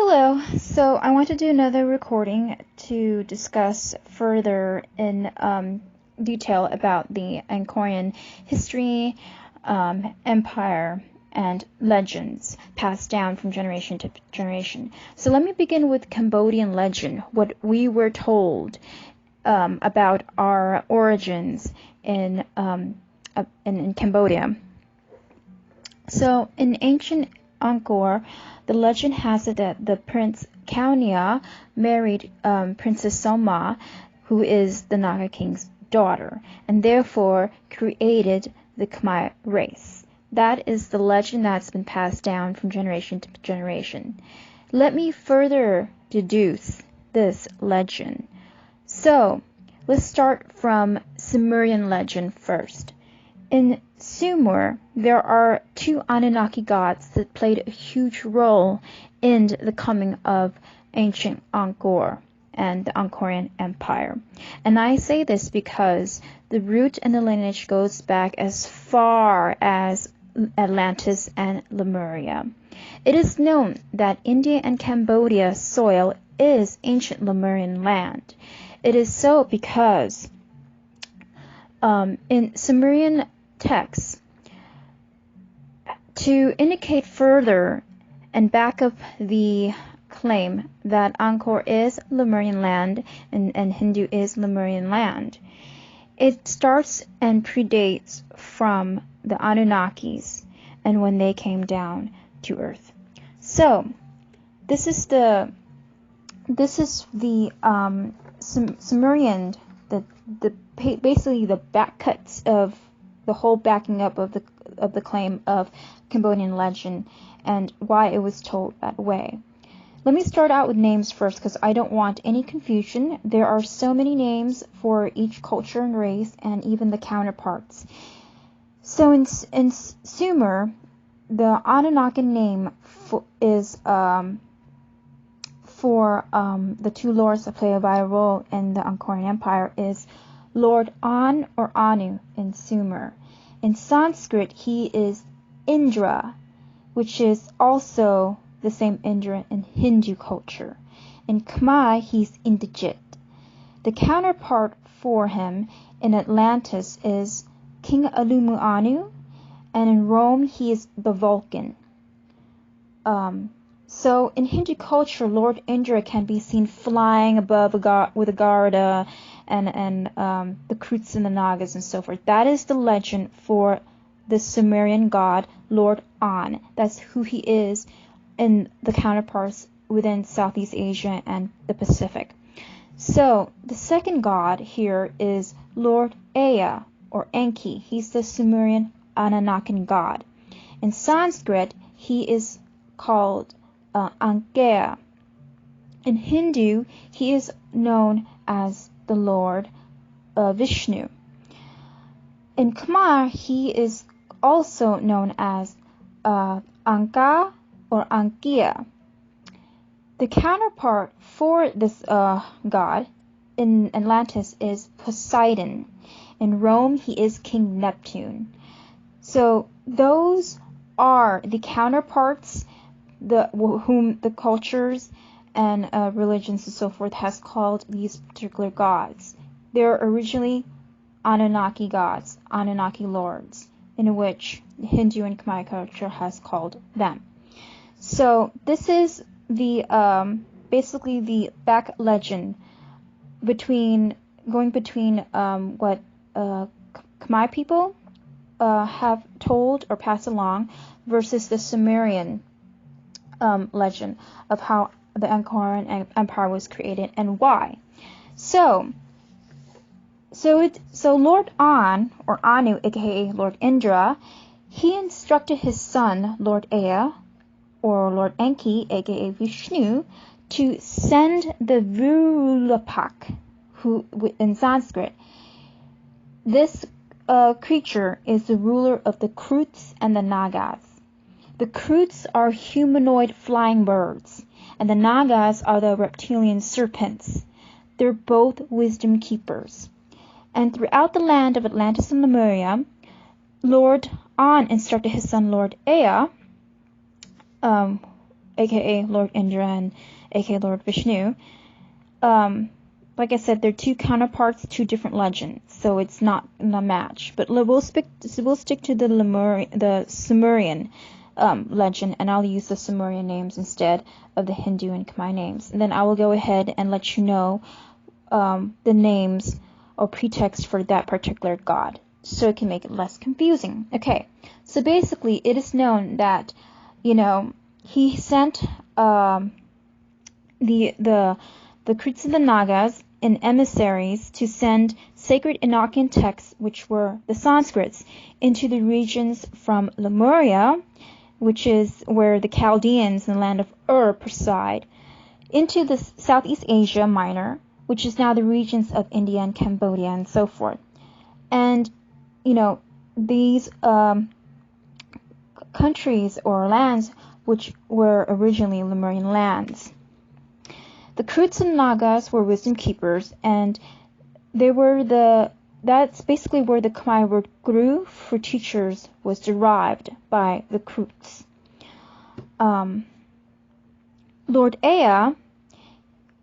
Hello, so I want to do another recording to discuss further in detail about the Angkorean history, empire, and legends passed down from generation to generation. So let me begin with Cambodian legend, what we were told about our origins in Cambodia. So in ancient Angkor, the legend has it that the Prince Kaundinya married Princess Soma, who is the Naga king's daughter, and therefore created the Khmer race. That is the legend that's been passed down from generation to generation. Let me further deduce this legend. So, let's start from Sumerian legend first. In Sumer, there are two Anunnaki gods that played a huge role in the coming of ancient Angkor and the Angkorean Empire. And I say this because the root and the lineage goes back as far as Atlantis and Lemuria. It is known that India and Cambodia soil is ancient Lemurian land. It is so because in Sumerian texts, to indicate further and back up the claim that Angkor is Lemurian land and Hindu is Lemurian land, it starts and predates from the Anunnakis and when they came down to Earth. So this is the Sumerian, basically the back cuts of the whole backing up of the claim of Cambodian legend and why it was told that way. Let me start out with names first because I don't want any confusion. There are so many names for each culture and race and even the counterparts. So in Sumer, the Anunnaki name is for the two lords that play a vital role in the Angkorean Empire is Lord An or Anu in Sumer. In Sanskrit, he is Indra, which is also the same Indra in Hindu culture. In Khmer, he's Indrajit. The counterpart for him in Atlantis is King Alumuanu, and in Rome, he is the Vulcan. So in Hindu culture, Lord Indra can be seen flying above with a Garda and the Kruts and the Nagas and so forth. That is the legend for the Sumerian god Lord An. That's who he is in the counterparts within Southeast Asia and the Pacific. So the second god here is Lord Ea or Enki. He's the Sumerian Anunnakin god. In Sanskrit, he is called Angkea. In Hindu, he is known as the Lord Vishnu. In Khmer, he is also known as Angka or Angkia. The counterpart for this god in Atlantis is Poseidon. In Rome, he is King Neptune. So those are the counterparts whom the cultures and religions and so forth has called these particular gods. They're originally Anunnaki gods, Anunnaki lords, in which Hindu and Khmer culture has called them. So this is the basically the back legend going between what Khmer people have told or passed along versus the Sumerian legend of how the Angkorean Empire was created and why. So Lord An or Anu, aka Lord Indra, he instructed his son Lord Ea or Lord Enki, aka Vishnu, to send the Virulapak, who in Sanskrit, this creature is the ruler of the Kruts and the Nagas. The Kruts are humanoid flying birds, and the Nagas are the reptilian serpents. They're both wisdom keepers. And throughout the land of Atlantis and Lemuria, Lord An instructed his son Lord Ea aka Lord Indra and aka Lord Vishnu. Like I said, they're two counterparts, two different legends, so it's not a match. But we'll stick to the Sumerian legend, and I'll use the Sumerian names instead of the Hindu and Khmer names. And then I will go ahead and let you know the names or pretext for that particular god, so it can make it less confusing. Okay, so basically, it is known that, he sent the Krits and the Nagas and emissaries to send sacred Enochian texts, which were the Sanskrits, into the regions from Lemuria, which is where the Chaldeans in the land of Ur preside, into the Southeast Asia Minor, which is now the regions of India and Cambodia and so forth. And, these countries or lands which were originally Lemurian lands. The Kruts and Nagas were wisdom keepers, and that's basically where the Khmer word guru for teachers was derived by the Kruts. Lord Ea,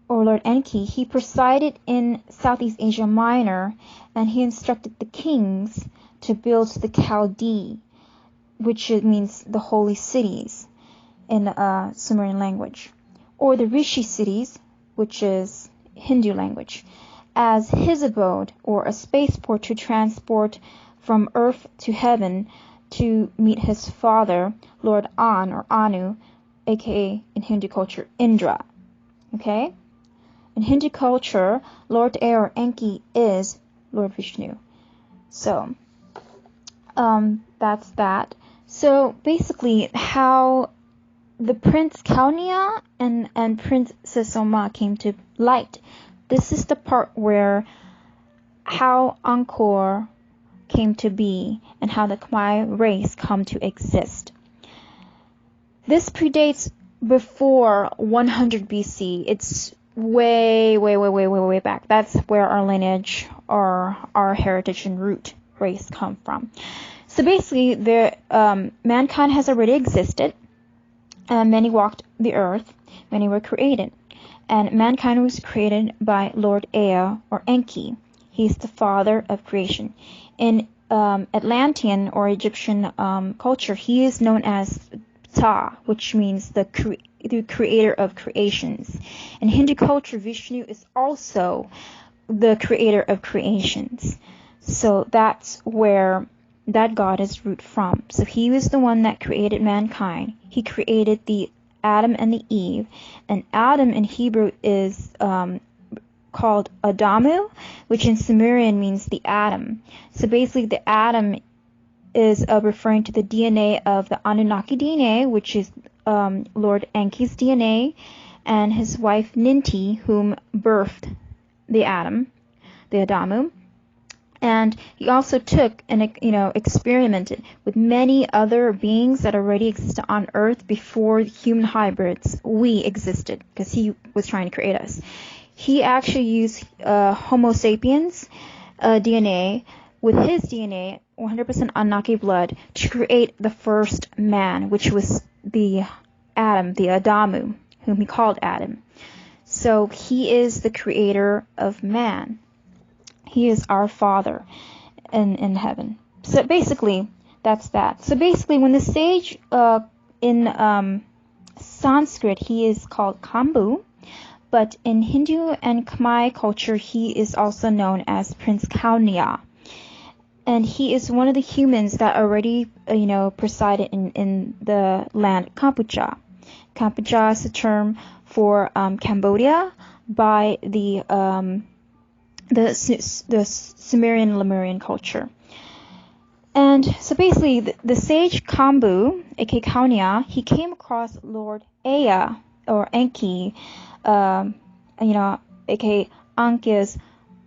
or Lord Enki, he presided in Southeast Asia Minor, and he instructed the kings to build the Chaldee, which means the holy cities in Sumerian language, or the Rishi cities, which is Hindu language, as his abode or a spaceport to transport from earth to heaven to meet his father, Lord An or Anu, aka in Hindu culture Indra. Okay? In Hindu culture, Lord Ea or Enki is Lord Vishnu. So, that's that. So basically, how the Prince Kaundinya and Princess Soma came to light. This is the part where how Angkor came to be and how the Khmer race come to exist. This predates before 100 BC. It's way back. That's where our lineage or our heritage and root race come from. So basically, mankind has already existed. Many walked the earth, many were created. And mankind was created by Lord Ea or Enki. He's the father of creation. In Atlantean or Egyptian culture, he is known as Ptah, which means the creator of creations. In Hindu culture, Vishnu is also the creator of creations. So that's where that god is root from. So he was the one that created mankind. He created the Adam and the Eve. And Adam in Hebrew is called Adamu, which in Sumerian means the atom. So basically the atom is referring to the DNA of the Anunnaki DNA, which is Lord Enki's DNA, and his wife Ninti, whom birthed the atom, the Adamu. And he also took and experimented with many other beings that already existed on Earth before human hybrids, we existed, because he was trying to create us. He actually used Homo sapiens DNA with his DNA, 100% Anunnaki blood, to create the first man, which was the Adam, the Adamu, whom he called Adam. So he is the creator of man. He is our Father in heaven. So basically, that's that. So basically, when the sage in Sanskrit, he is called Kambu, but in Hindu and Khmer culture, he is also known as Prince Kaundinya. And he is one of the humans that already, presided in the land Kampuchea. Kampuchea is a term for Cambodia by the Sumerian Lemurian culture. And so basically, the sage Kambu, aka Kaundinya, he came across Lord Ea or Enki, aka Ankia's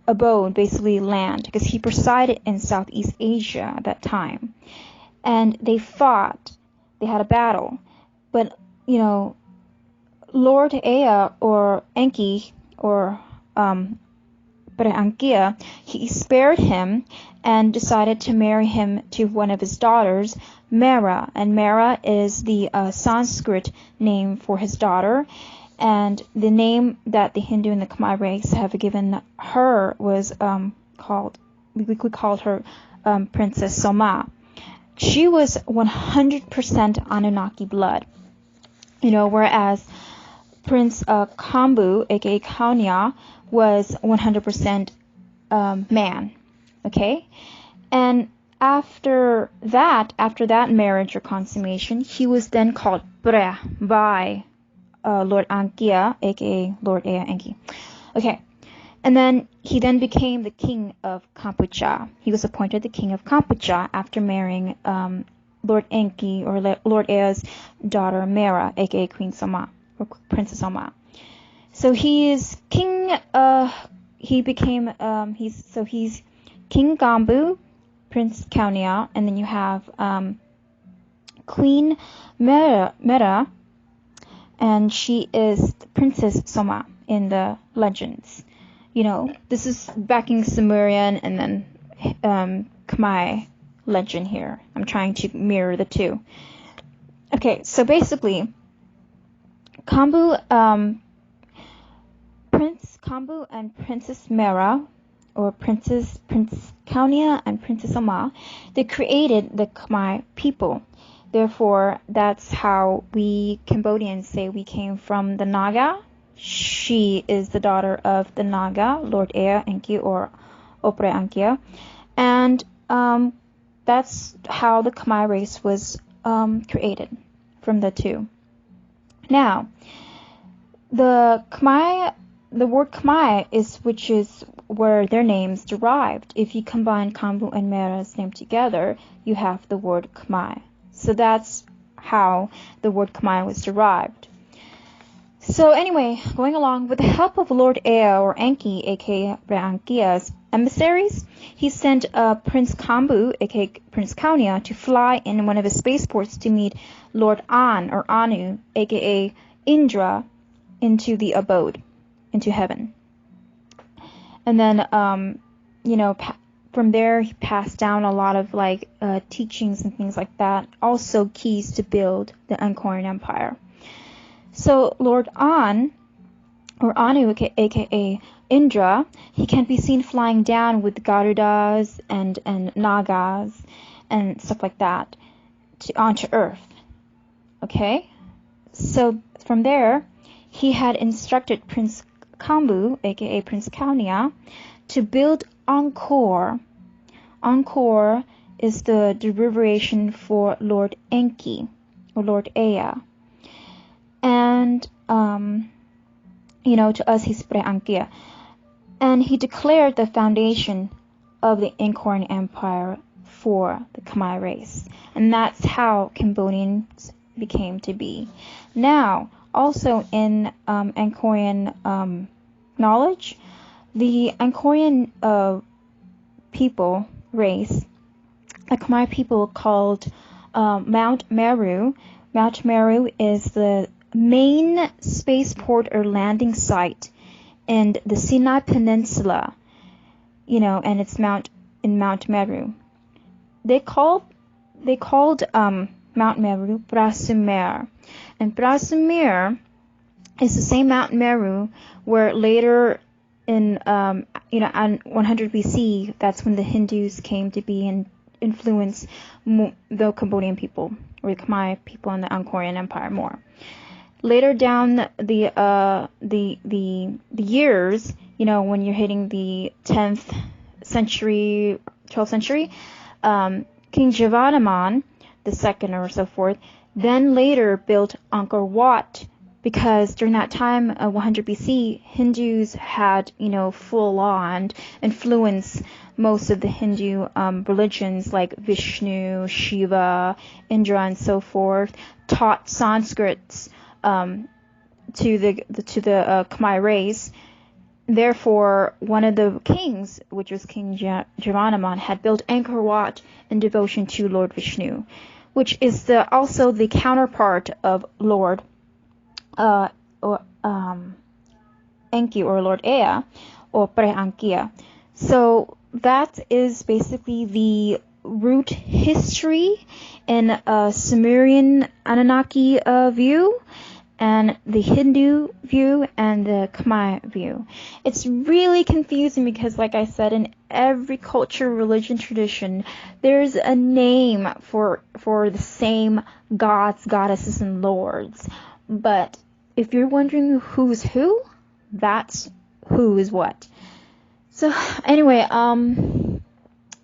abode, basically land, because he presided in Southeast Asia at that time. And they fought. They had a battle. But, Lord Ea or Enki or Angkia, he spared him and decided to marry him to one of his daughters, Mera. And Mera is the Sanskrit name for his daughter. And the name that the Hindu and the Khmer race have given her was we called her Princess Soma. She was 100% Anunnaki blood, whereas Prince Kumbha, aka Kaundinya, was 100% man. Okay, and after that marriage or consummation, he was then called Preah by Lord Angkia, aka Lord Ea Enki. Okay, and then he then became the king of Kampuchea. He was appointed the king of Kampuchea after marrying Lord Enki, or Lord Ea's daughter Mera, aka Queen Soma, or Princess Soma. So he is king. He's King Kumbha, Prince Kaundinya, and then you have Queen Mera, and she is Princess Soma in the legends. This is backing Sumerian and then Khmer legend here. I'm trying to mirror the two. Okay, so basically, Prince Kumbha and Princess Mera, or Prince Kaundinya and Princess Soma, they created the Khmer people. Therefore, that's how we Cambodians say we came from the Naga. She is the daughter of the Naga, Lord Ea Enki, or Preah Angkea. And that's how the Khmer race was created, from the two. Now, the word Khmer which is where their names derived. If you combine Kumbha and Mera's name together, you have the word Khmer. So that's how the word Khmer was derived. So anyway, going along, with the help of Lord Ea, or Enki, aka Reamker's emissaries, he sent Prince Kumbha, aka Prince Kaundinya, to fly in one of his spaceports to meet Lord An, or Anu, aka Indra, into the abode, into heaven. And then, from there he passed down a lot of teachings and things like that, also keys to build the Angkorean Empire. So Lord An, or Anu, aka Indra, he can be seen flying down with Garudas and Nagas and stuff like that onto Earth. Okay? So from there, he had instructed Prince Kumbha, aka Prince Kaundinya, to build Angkor. Angkor is the derivation for Lord Enki, or Lord Ea. And, to us he's Preah Angkea. And he declared the foundation of the Angkorean Empire for the Khmer race. And that's how Cambodians became to be. Now, also in Angkorean knowledge, the Angkorean people, race, the Khmer people called Mount Meru. Mount Meru is the main spaceport or landing site in the Sinai Peninsula, and it's Mount Meru. They called Mount Meru Brasumer, and Brasumer is the same Mount Meru where later in on 100 BC, that's when the Hindus came to be and influence the Cambodian people, or the Khmer people in the Angkorean Empire more. Later down the years, when you're hitting the 10th century, 12th century, King Javannaman II or so forth, then later built Angkor Wat, because during that time, 100 BC, Hindus had, full on influence most of the Hindu religions like Vishnu, Shiva, Indra, and so forth, taught Sanskrits to the Khmer race. Therefore, one of the kings, which was King Javannaman, had built Angkor Wat in devotion to Lord Vishnu, which is also the counterpart of Lord Enki, or Lord Ea, or Preah Angkea. So that is basically the root history in a Sumerian Anunnaki view, and the Hindu view, and the Khmer view. It's really confusing because, like I said, in every culture, religion, tradition, there's a name for the same gods, goddesses, and lords. But if you're wondering who's who, that's who is what. So anyway,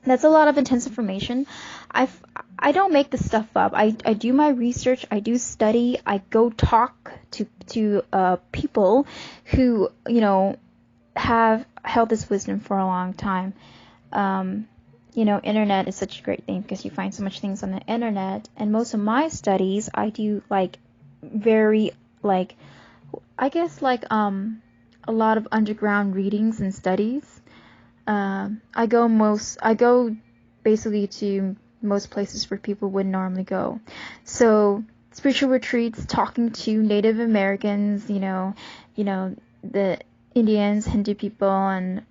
that's a lot of intense information. I don't make this stuff up. I do my research. I do study. I go talk to people who, you know, have held this wisdom for a long time. You know, internet is such a great thing because you find so much things on the internet. And most of my studies, I do like very like, I guess like a lot of underground readings and studies. I go basically to most places where people wouldn't normally go. So spiritual retreats, talking to Native Americans, you know, the Indians, Hindu people, and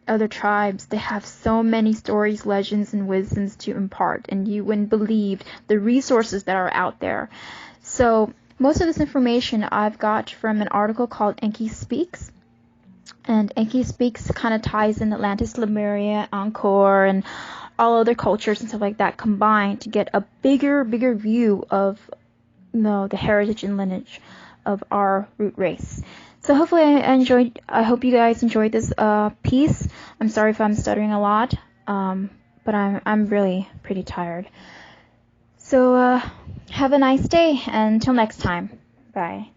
other tribes. They have so many stories, legends, and wisdoms to impart, and you wouldn't believe the resources that are out there. So most of this information I've got from an article called Enki Speaks. And Enki Speaks kind of ties in Atlantis, Lemuria, Angkor, and all other cultures and stuff like that combined to get a bigger view of, you know, the heritage and lineage of our root race. So hopefully I hope you guys enjoyed this piece. I'm sorry if I'm stuttering a lot, but I'm really pretty tired. So have a nice day, and until next time. Bye.